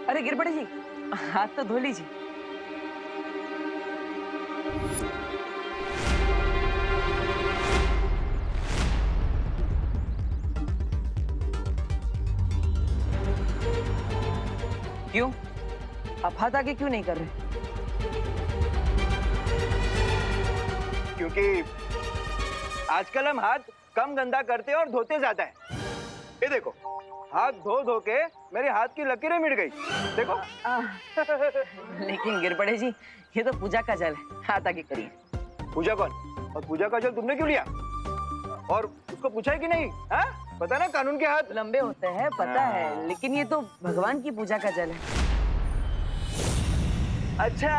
अरे गिरबड़े जी, हाथ तो धो लीजिए। क्यों? आप हाथ आगे क्यों नहीं कर रहे? क्योंकि आजकल हम हाथ कम गंदा करते हैं और धोते ज्यादा है। ये देखो, हाथ धो धो के मेरे हाथ की लकीरें मिट गई। देखो। लेकिन गिरबड़े जी, ये तो पूजा का जल है, हाथ आगे करिए। पूजा कौन? और पूजा का जल तुमने क्यों लिया? और उसको पूछा है कि नहीं? हाँ? पता ना कानून के हाथ लंबे होते हैं, पता है, लेकिन ये तो भगवान की पूजा का जल है। अच्छा।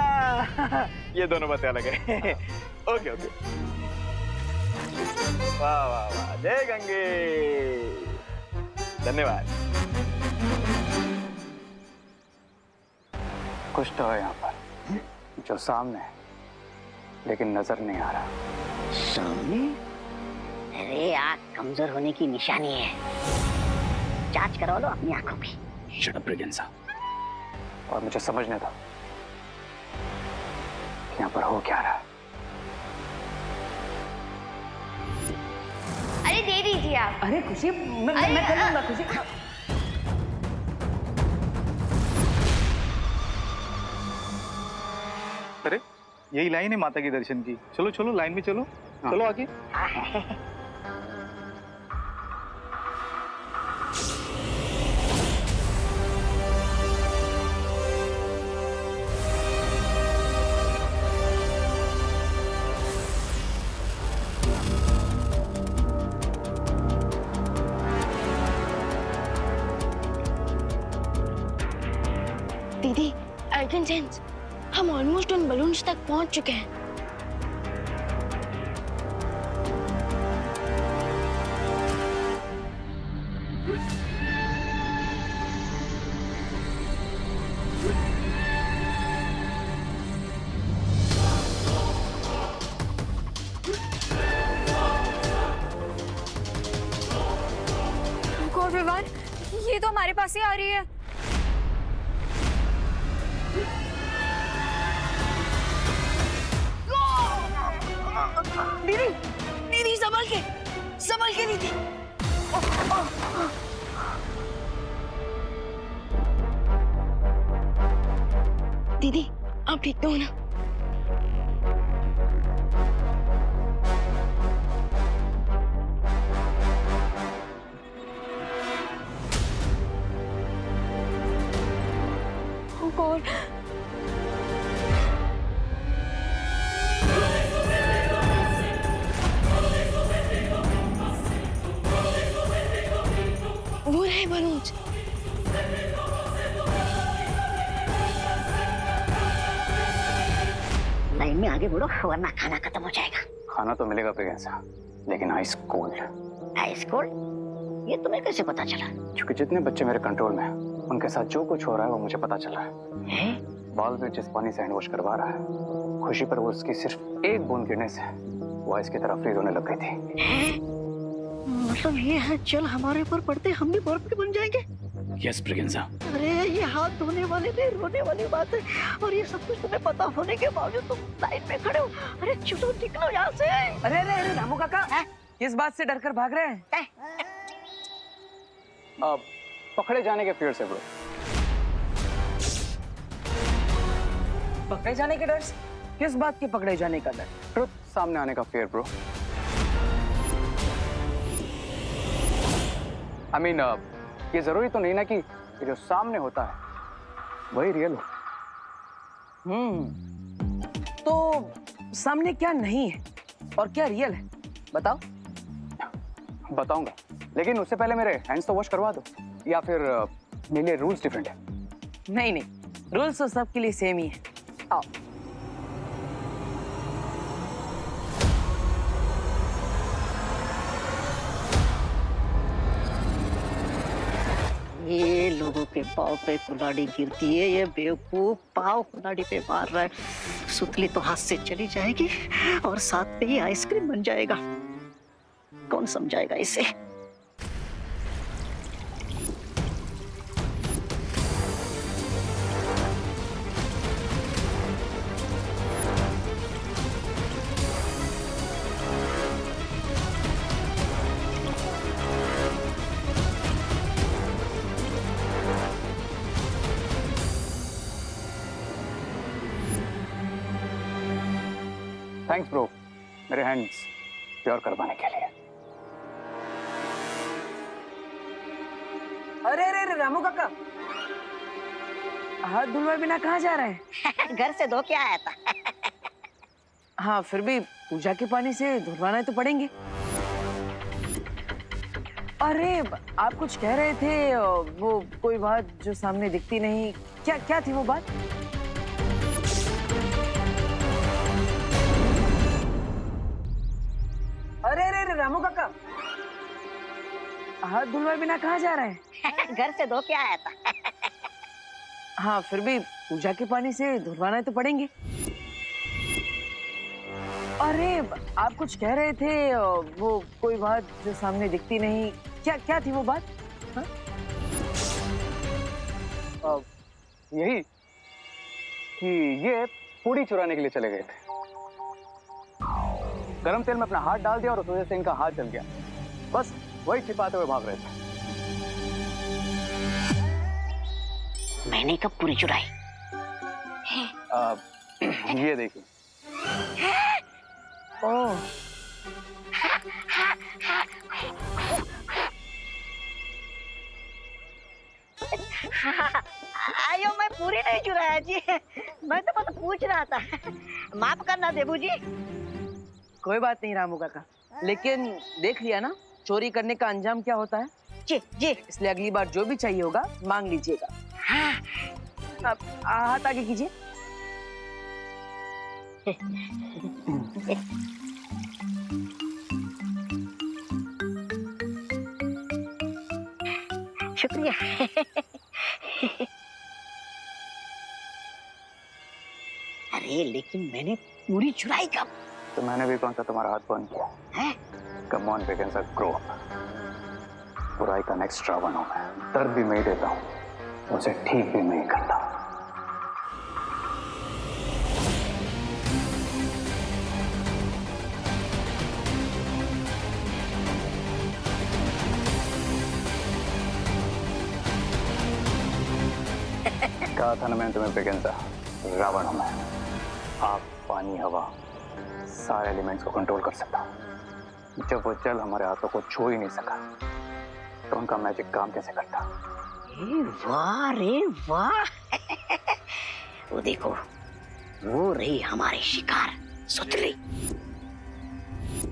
ये दोनों बातें अलग है। Okay okay. वाह वाह वाह, जय गंगे। धन्यवाद। कुछ तो है यहाँ पर जो सामने है, लेकिन नजर नहीं आ रहा। सामने? अरे आँख कमजोर होने की निशानी है, जांच करवा लो अपनी आंखों की। Shut up Braganza. और मुझे समझने दो कि यहाँ पर हो क्या रहा है। अरे दे दीजिए आप। अरे खुशी, मैं कर लूंगा खुशी। अरे यही लाइन है माता के दर्शन की। चलो चलो लाइन में चलो। चलो आगे। दीदी, अर्जेंट सेंस, हम ऑलमोस्ट उन बलून्स तक पहुंच चुके हैं। गॉड विवान, ये तो हमारे पास ही आ रही है। दीदी, दीदी संभल के दीदी। दीदी, आप ठीक तो हो ना? Oh God. वो रहे बलून्स। लाइन में आगे बढ़ो वरना खाना खत्म हो जाएगा। खाना तो मिलेगा ब्रिगेंसा, लेकिन आइस कोल्ड। Ice cold? ये तुम्हें कैसे पता चला? क्योंकि जितने बच्चे मेरे कंट्रोल में हैं, उनके साथ जो कुछ हो रहा है वो मुझे पता चला है। बालवीर जिस पानी से हैंड वॉश करवा रहा है, खुशी पर वो उसकी सिर्फ एक बूंद गिरने से वो आइस की तरफ फ्रीज होने लग गई थी। मतलब ये है जल हमारे ऊपर पड़ते हम भी बर्फ के बन जाएंगे? यस ब्रिगेंसा। अरे ये हाथ धोने वाले नहीं रोने वाली बात है, और ये सब कुछ तुम्हें पता होने के बावजूद तुम लाइन में खड़े हो। अरे चलो निकलो यहाँ से। अरे अरे अरे रामू काका, किस बात से डरकर भाग रहे हैं? पकड़े जाने के फियर से ब्रो। पकड़े जाने के डर से? किस बात के पकड़े जाने का डर? ट्रुथ सामने आने का फियर ब्रो। आई मीन ये जरूरी तो नहीं ना कि ये जो सामने होता है वही रियल हो। तो सामने क्या नहीं है और क्या रियल है, बताओ। बताऊंगा, लेकिन उससे पहले मेरे हैंड्स तो वॉश करवा दो, या फिर मेरे लिए रूल्स डिफरेंट है? नहीं नहीं, रूल्स तो सबके लिए सेम ही है। आओ। ये लोगों के पाँव पे कुल्हाड़ी गिरती है, ये बेवकूफ पाँव कुल्हाड़ी पे मार रहा है। सुतली तो हाथ से चली जाएगी और साथ पे ही आइसक्रीम बन जाएगा। कौन समझाएगा इसे? थैंक्स ब्रो, मेरे हैंड्स प्योर करवाने के लिए। अरे अरे अरे रामू काका, हाथ धुलवाए बिना कहाँ जा रहे हैं? घर से धो के आया था। हाँ फिर भी पूजा के पानी से धुलवाना तो पड़ेंगे। अरे आप कुछ कह रहे थे, वो कोई बात जो सामने दिखती नहीं, क्या क्या थी वो बात? अरे अरे अरे रामू काका, हाथ धुलवाए बिना कहाँ जा रहे हैं? घर से धो के आया था। हाँ फिर भी पूजा के पानी से धुलवाना तो पड़ेंगे। अरे आप कुछ कह रहे थे, वो कोई बात जो सामने दिखती नहीं, क्या क्या थी वो बात? हाँ? यही कि ये पूड़ी चुराने के लिए चले गए थे। गरम तेल में अपना हाथ डाल दिया और उस वजह से इनका हाथ जल गया। बस वही छिपाते हुए भाग रहे थे। मैंने कब पूरी चुराई? ये देखिए। ओह आयो, मैं पूरी नहीं चुराया जी, मैं तो बस पूछ रहा था। माफ करना देबू जी। कोई बात नहीं रामू काका, लेकिन देख लिया ना चोरी करने का अंजाम क्या होता है। जी जी। इसलिए अगली बार जो भी चाहिए होगा मांग लीजिएगा। हाँ। अब हाथ आगे कीजिए। शुक्रिया। अरे लेकिन मैंने पूरी चुराई कब? तो मैंने भी कौन सा तुम्हारा हाथ बंद किया है? Come on begins a grow up. बुराई का नेक्स्ट रावण हूं मैं। दर्द भी मैं ही देता हूं, उसे ठीक भी मैं ही करता हूं। कहा था ना मैंने तुम्हें बिगिंस रावण हूं मैं। आग, पानी, हवा, सारे एलिमेंट्स को कंट्रोल कर सकता हूं। जब वो जल हमारे हाथों को छू ही नहीं सका तो उनका मैजिक काम कैसे करता? वाह रे वाह। वो देखो, वो रही हमारी शिकार सुतली।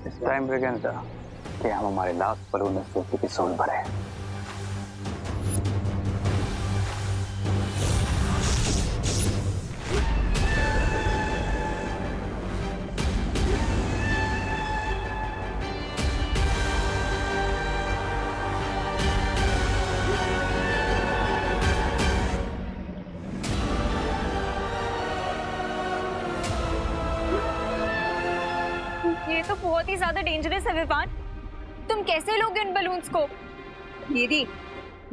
इस टाइम बिगिंस कि हम हमारे लास्ट बलून में सूफी की सोल भरे। ये तो बहुत ही ज्यादा डेंजरस है विवान। तुम कैसे लोगे उन बलून्स को? दीदी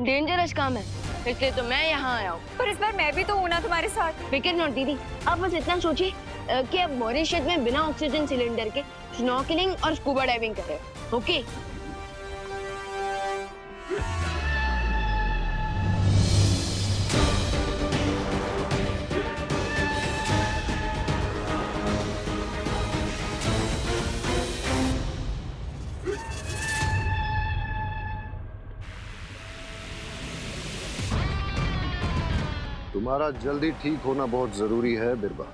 डेंजरस काम है, इसलिए तो मैं यहाँ आया हूँ। पर इस बार मैं भी तो हूं ना तुम्हारे साथ। फिकर नॉट दीदी, आप बस इतना सोचिए कि आप मॉरिशस में बिना ऑक्सीजन सिलेंडर के स्नॉर्कलिंग और स्कूबा डाइविंग कर रहे हो। ओके? तुम्हारा जल्दी ठीक होना बहुत जरूरी है बिरबा।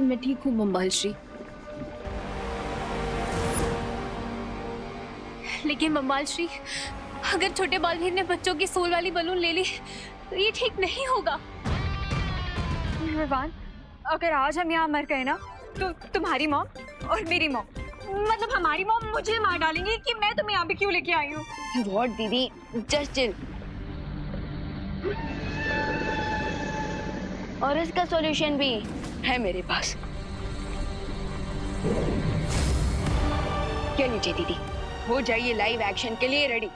मैं ठीक हूँ बम्बाल श्री, लेकिन बम्बाल श्री, अगर छोटे बालवीर ने बच्चों की सोल वाली बलून ले ली तो ये ठीक नहीं होगा। विवान, अगर आज हम यहाँ मर गए ना तो तुम्हारी मॉम और मेरी मॉम, मतलब हमारी मॉम मुझे मार डालेंगी कि मैं तुम्हें यहाँ पे क्यों लेके आई हूँ। व्हाट दीदी, जस्ट चिल। और इसका सॉल्यूशन भी है मेरे पास। क्या लीजिए दीदी, हो जाइए लाइव एक्शन के लिए रेडी।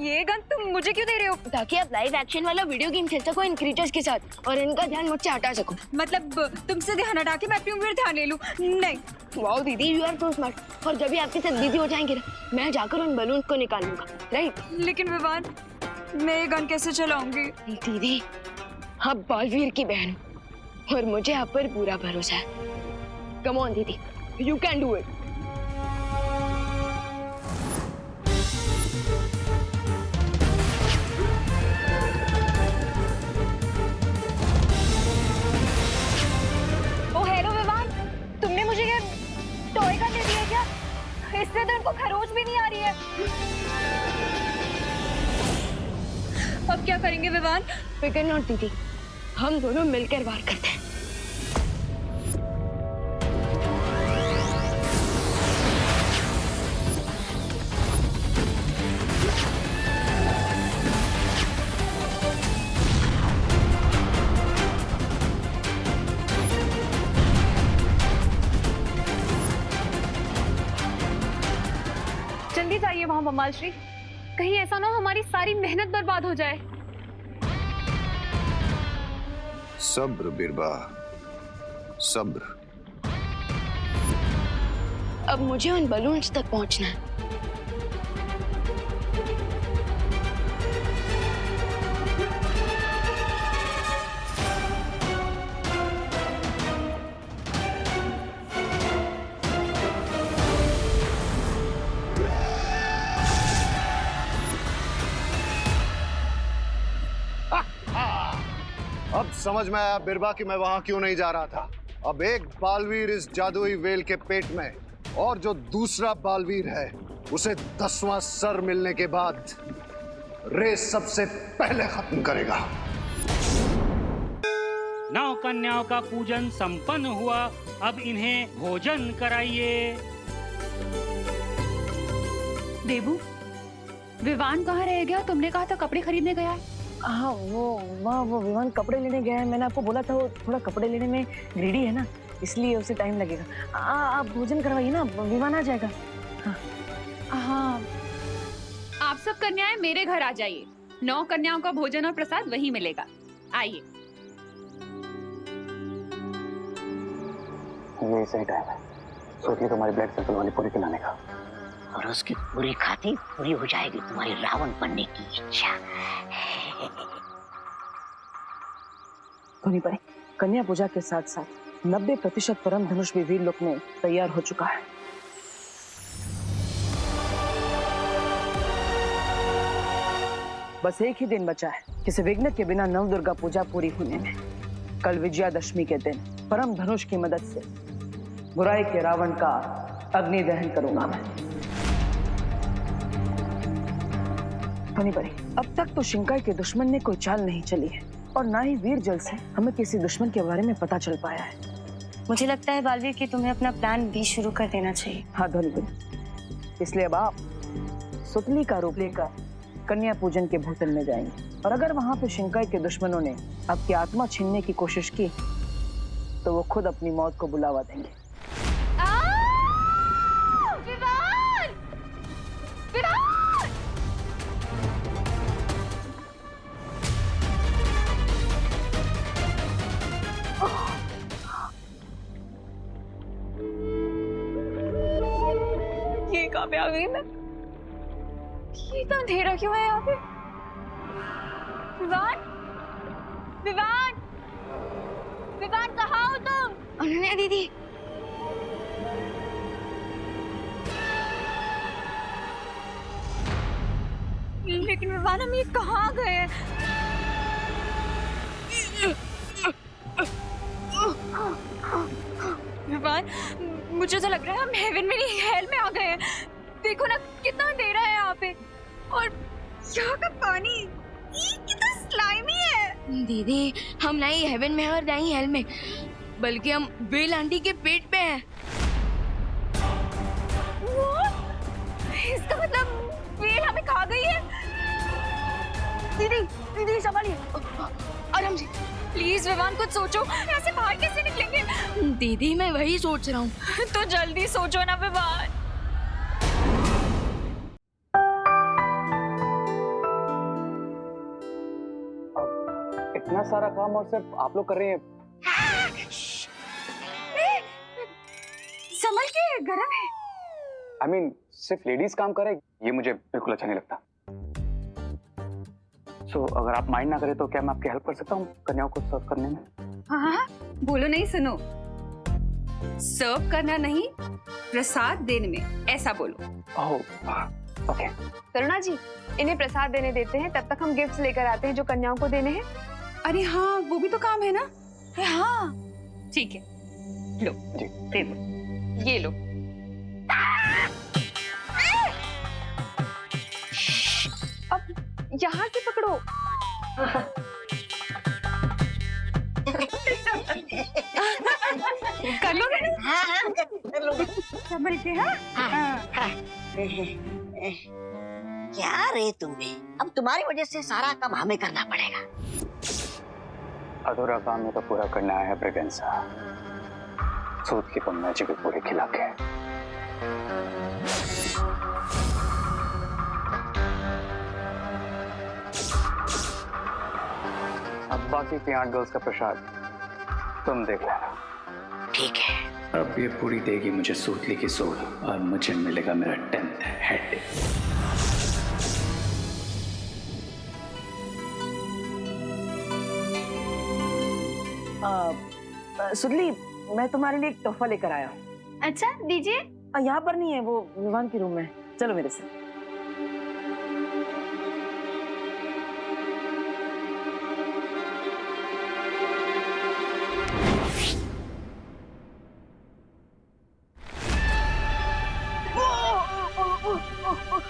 ये गन तुम मुझे क्यों दे रहे हो? ताकि आप लाइव एक्शन वाला वीडियो गेम खेल सको इन क्रिएटर्स के साथ और इनका ध्यान मुझसे हटा सको। मतलब तुमसे ध्यान हटा के मैं अपने ऊपर ध्यान ले लूं? नहीं। वाओ दीदी, यू आर सो स्मार्ट। और जब भी आपके साथ बिजी हो जाएंगे ना, मैं जाकर उन बलून को निकालूंगा, राइट? लेकिन विवान, मैं ये गन कैसे चलाऊंगी? दीदी, आप बालवीर की बहन हो और मुझे आप पर पूरा भरोसा है। कम ऑन दीदी, You can do it. Oh hello Vivaan, तुमने मुझे ये टॉय गन दे दिया क्या? इससे तो इनको खरोच भी नहीं आ रही है। अब क्या करेंगे विवान? फिकर नॉट दीदी, हम दोनों मिलकर वार करते हैं। जल्दी जाइए वहां बमाल श्री, कहीं ऐसा ना हो हमारी सारी मेहनत बर्बाद हो जाए। सब्र बिरबा, सब्र। अब मुझे उन बलून्स तक पहुंचना है। अब समझ में आया बिरबा कि मैं वहां क्यों नहीं जा रहा था। अब एक बालवीर इस जादुई वेल के पेट में, और जो दूसरा बालवीर है उसे 10वां सर मिलने के बाद रेस सबसे पहले खत्म करेगा। नौ कन्याओं का पूजन संपन्न हुआ, अब इन्हें भोजन कराइए। देबू, विवान कहाँ रह गया? तुमने कहा था कपड़े खरीदने गया है। हाँ वो विमान कपड़े लेने गया है। मैंने आपको बोला था वो थोड़ा कपड़े लेने में ग्रीडी है ना, इसलिए उसे टाइम लगेगा। आप भोजन करवाइए ना, विमान आ जाएगा। हाँ, आप सब कन्याएं मेरे घर आ जाइए। 9 कन्याओं का भोजन और प्रसाद वहीं मिलेगा। आइए। ये सही टाइम है सोचली तुम्हारी ब्लड सर्कल वाली पूरी खिलाने का। और उसकी पूरी खाती पूरी हो जाएगी तुम्हारी रावण बनने की इच्छा। धोनी पड़े, कन्या पूजा के साथ साथ 90% परम धनुष भी वीर लोक में तैयार हो चुका है। बस एक ही दिन बचा है किसी विघ्न के बिना नवदुर्गा पूजा पूरी होने में। कल विजयादशमी के दिन परम धनुष की मदद से बुराई के रावण का अग्नि दहन करूंगा मैं। धोनी पड़े, अब तक तो शिंकाई के दुश्मन ने कोई चाल नहीं चली है, और ना ही वीर जल से हमें किसी दुश्मन के बारे में पता चल पाया है। मुझे लगता है बालवीर कि तुम्हें अपना प्लान भी शुरू कर देना चाहिए। हाँ धोनी पड़े, इसलिए अब आप सुतली का रूप लेकर कन्या पूजन के भोजन में जाएंगे, और अगर वहां पे शिंकाई के दुश्मनों ने आपकी आत्मा छीनने की कोशिश की तो वो खुद अपनी मौत को बुलावा देंगे। विवान! विवान! ये कहाँ पे आ गई मैं? ये इतना अंधेरा क्यों है यहाँ पे? विवान! विवान! विवान कहाँ हो तुम? अनन्या दीदी, लेकिन विवान हम ये कहाँ गए हैं? विवान, मुझे तो लग रहा है हम हेवन में नहीं हेल में आ गए हैं। देखो ना कितना अंधेरा है यहाँ पे, और यहाँ का पानी कितना स्लाइमी है। दीदी हम ना ही हेवन में हैं और ना ही हेल में, बल्कि हम वेल आंटी के पेट पे हैं। इसका मतलब वेल हमें खा गई है। दीदी दीदी संभालिए, आराम से। प्लीज विवान कुछ सोचो, ऐसे बाहर कैसे निकलेंगे? दीदी मैं वही सोच रहा हूँ। तो जल्दी सोचो ना विवान। इतना सारा काम और सिर्फ आप लोग कर रहे हैं। संभल के, गरम है। I mean, सिर्फ लेडीज काम करे ये मुझे बिल्कुल अच्छा नहीं लगता। सो अगर आप माइंड ना करें तो क्या मैं आपकी हेल्प कर सकता हूँ कन्याओं को सर्व करने में? हाँ, बोलो नहीं, सुनो। सर्व करना नहीं, प्रसाद देने में, ऐसा बोलो। Oh okay. करुणा जी, इन्हें प्रसाद देने देते हैं, तब तक हम गिफ्ट्स लेकर आते हैं जो कन्याओं को देने हैं। अरे हाँ, वो भी तो काम है ना। हाँ ठीक है, लो जी। दे दो, ये लो। अब यहाँ से पकड़ो। कर लोगे ना? हाँ कर लोगे। संभल के। हाँ क्या रे तुम्हें, अब तुम्हारी वजह से सारा काम हमें करना पड़ेगा। अधूरा काम में तो पूरा करना है ब्रिगेंसा। सूद की मैजिक भी पूरे खिला के। अब बाकी की 8 गर्ल्स का प्रसाद तुम देख लेना। ठीक है। अब ये पूरी देगी मुझे सूतली की सोल और मुझे मिलेगा मेरा 10th हेड। सुतली, मैं तुम्हारे लिए एक तोहफा लेकर आया हूँ। अच्छा, दीजिए। यहाँ पर नहीं है, वो विवान के रूम में है। चलो मेरे से।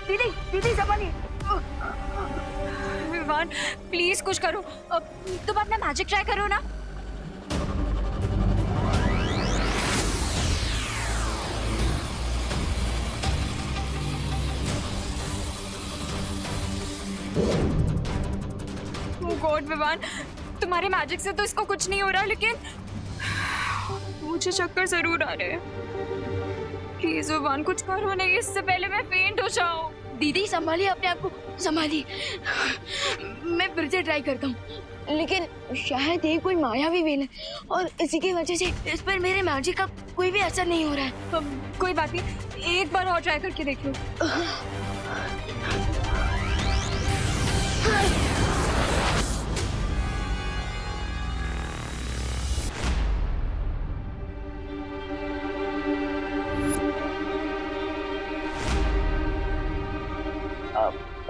दीदी दीदी संभालिए। विवान प्लीज कुछ करो, तुम अपना मैजिक ट्राई करो ना। गॉड विवान, तुम्हारे मैजिक से तो इसको कुछ नहीं हो रहा, लेकिन मुझे चक्कर जरूर आ रहे हैं। प्लीज विवान कुछ करो नहीं, इससे पहले मैं फेंट हो जाऊं। दीदी संभालिए अपने आप को, संभालिए। मैं फिर से ट्राई करता हूँ, लेकिन शायद ये कोई मायावी वेल है और इसी की वजह से इस पर मेरे मैजिक का कोई भी असर नहीं हो रहा है। कोई बात नहीं, एक बार और ट्राई करके देख लो।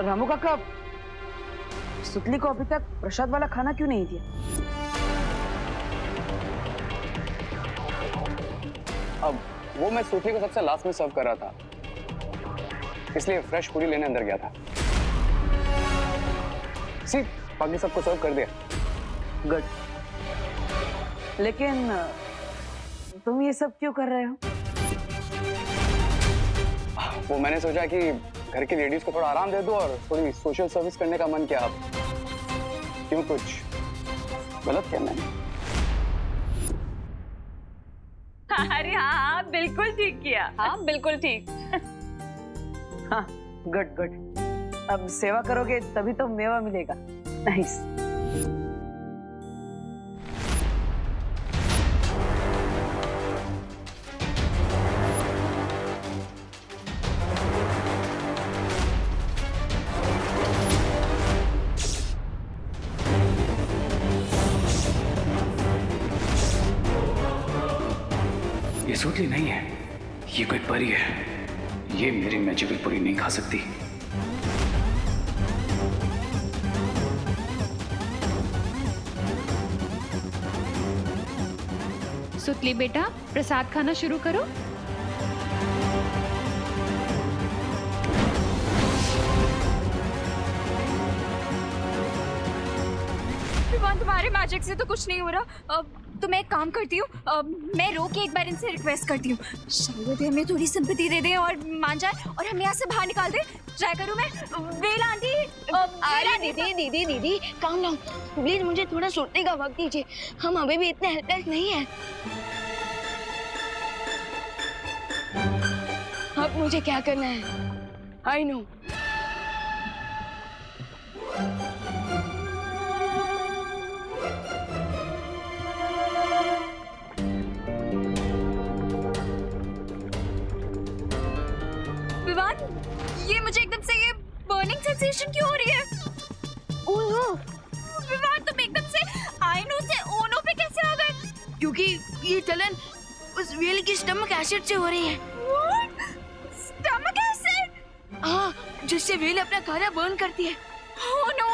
रामू काका, सुतली को अभी तक प्रसाद वाला खाना क्यों नहीं दिया? अब वो मैं सूतली को सबसे लास्ट में सर्व कर रहा था, इसलिए फ्रेश पूरी लेने अंदर गया था। बाकी सबको सर्व कर दिया। गुड। लेकिन तुम ये सब क्यों कर रहे हो? वो मैंने सोचा कि घर की लेडीज को थोड़ा आराम दे दो और थोड़ी सोशल सर्विस करने का मन किया। अब क्यों, कुछ गलत किया मैंने? अरे हाँ, बिल्कुल ठीक किया। हाँ बिल्कुल ठीक। हाँ, गुड गुड। अब सेवा करोगे तभी तो मेवा मिलेगा। नाइस। ये सूतली नहीं है, ये कोई परी है। ये मेरी मैजिकल पूरी नहीं खा सकती। सुतली बेटा, प्रसाद खाना शुरू करो। विवान, तुम्हारे मैजिक से तो कुछ नहीं हो रहा। तो मैं एक काम करती हूँ, मैं रो के एक बार इनसे रिक्वेस्ट करती हूँ, शायद हमें थोड़ी सिंपैथी दे दें और मान जाए और हमें यहाँ से बाहर निकाल दे। ट्राई करूँ मैं? Well aunty. अरे दीदी दीदी दीदी, काम डाउन प्लीज, मुझे थोड़ा सोचने का वक्त दीजिए। हम अभी भी इतने हेल्पलेस नहीं हैं। अब मुझे क्या करना है? I know. विवान, ये मुझे एकदम से ये बर्निंग सेंसेशन क्यों हो रही है? ओह नो विवान, तुम एकदम से आई नो से ओ नो पे कैसे आ गए? क्योंकि ये जलन उस व्हेल की स्टमक एसिड से हो रही है। Stomach acid? हाँ, जिससे व्हेल अपना खाना बर्न करती है। ओह नो,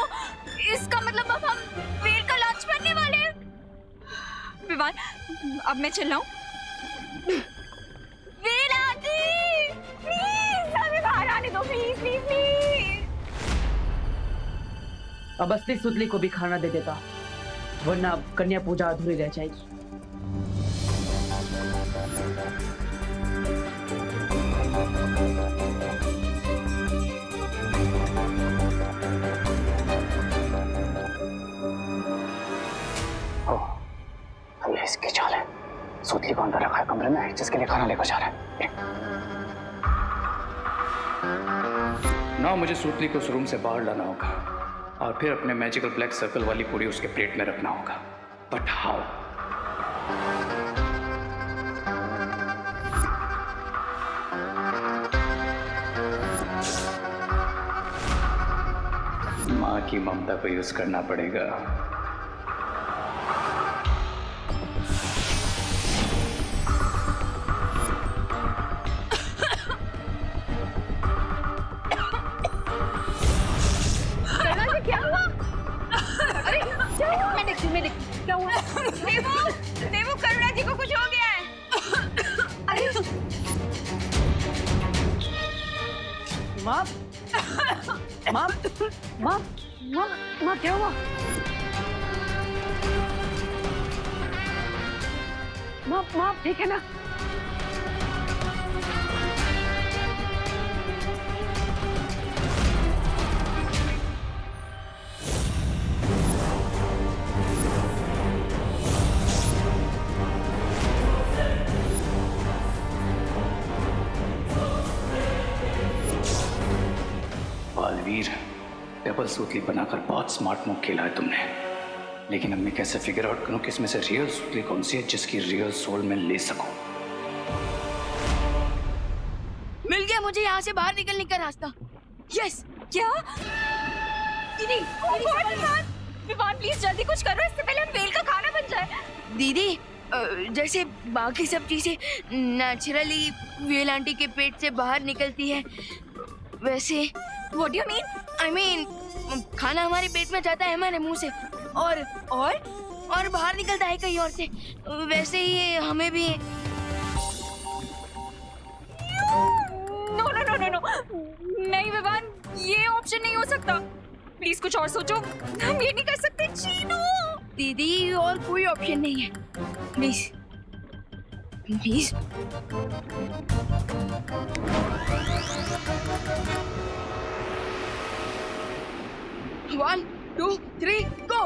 इसका मतलब अब हम व्हेल का लंच बनने वाले हैं। विवान, अब मैं चल रहा हूँ। व्हेल आंटी, प्लीज हमें बाहर आने दो, प्लीज प्लीज प्लीज। अब असली सुतली को भी खाना दे देता, वरना अब कन्या पूजा अधूरी रह जाएगी। ये इसकी चाल है। सुतली को अंदर रखा है कमरे में, जिसके लिए खाना लेकर जा रहा है। ना मुझे सुतली को उस रूम से बाहर लाना होगा और फिर अपने मैजिकल ब्लैक सर्कल वाली पूरी उसके प्लेट में रखना होगा। But how? माँ की ममता को यूज करना पड़ेगा। क्या हुआ? देवू, करुणा जी को कुछ हो गया है। अरे माँ, माँ, माँ, माँ, माँ, क्या हुआ? माँ, माँ, ठीक है ना? बालवीर, डबल सूतली बनाकर बहुत स्मार्ट मूव खेला है तुमने, लेकिन अब मैं कैसे फिगर आउट करूं कि इसमें से रियल सूतली कौन सी है जिसकी रियल सोल में ले सकूं? मिल गया मुझे यहाँ से बाहर निकलने का रास्ता। यस। क्या? दीदी, विवान प्लीज जल्दी कुछ करो, इससे पहले हम व्हेल का खाना बन जाए। दीदी, जैसे बाकी सब चीजें नेचुरली व्हेल आंटी के पेट से बाहर निकलती है, वैसे what do you mean? I mean खाना हमारे पेट में जाता है हमारे मुंह से और बाहर निकलता है कहीं और से, वैसे ही हमें भी। No no no no no, नहीं विवान, ये ऑप्शन नहीं हो सकता। प्लीज कुछ और सोचो, हम ये नहीं कर सकते। चीनू दीदी, और कोई ऑप्शन नहीं है, प्लीज प्लीज। 1 2 3 गो।